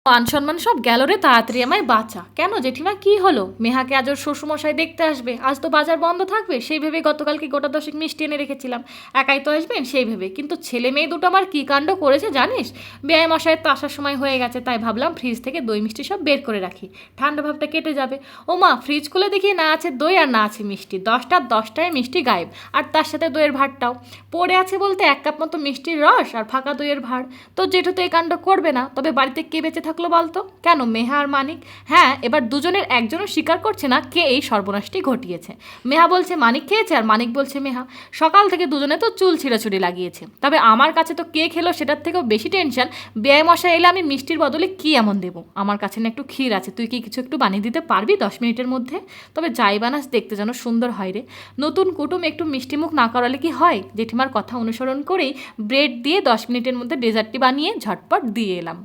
মান সম্মান সব গেল রে, তাড়াতাড়ি আমায় বাঁচা। কেন জেঠিমা, কি হলো? মেহাকে আজ ওর শ্বশুরমশাই দেখতে আসবে, আজ তো বাজার বন্ধ থাকবে, সেই ভেবে গতকালকে গোটা দশেক মিষ্টি এনে রেখেছিলাম। একাই তো আসবেন সেই ভেবে, কিন্তু ছেলে মেয়ে দুটো আমার কী কাণ্ড করেছে জানিস? বেয়াই মশাইয়ের তো আসার সময় হয়ে গেছে, তাই ভাবলাম ফ্রিজ থেকে দই মিষ্টি সব বের করে রাখি, ঠান্ডা ভাবটা কেটে যাবে। ও মা, ফ্রিজ খুলে দেখি না আছে দই আর না আছে মিষ্টি, 10টায় মিষ্টি গায়েব, আর তার সাথে দইয়ের ভাঁড়টাও পড়ে আছে। বলতে 1 কাপ মতো মিষ্টির রস আর ফাঁকা দইয়ের ভাঁড়। তো জেঠু তো এই কাণ্ড করবে না, তবে বাড়িতে কে বেঁচে থাকলো বলতো? কেন, মেহা আর মানিক? হ্যাঁ, এবার দুজনের একজনও স্বীকার করছে না কে এই সর্বনাশটি ঘটিয়েছে। মেহা বলছে মানিক খেয়েছে, আর মানিক বলছে মেহা। সকাল থেকে দুজনে তো চুল ছিঁড়াছুড়ি লাগিয়েছে। তবে আমার কাছে তো কে খেলো সেটার থেকেও বেশি টেনশন, বেয়াই মশাই এলে আমি মিষ্টির বদলে কি এমন দেবো। আমার কাছে না একটু ক্ষীর আছে, তুই কি কিছু একটু বানিয়ে দিতে পারবি 10 মিনিটের মধ্যে? তবে যাই বানাস দেখতে যেন সুন্দর হয় রে। নতুন কুটুম একটু মিষ্টি মুখ না করালে কি হয়? জেঠিমার কথা অনুসরণ করেই ব্রেড দিয়ে 10 মিনিটের মধ্যে ডেজার্টটি বানিয়ে ঝটপট দিয়ে এলাম।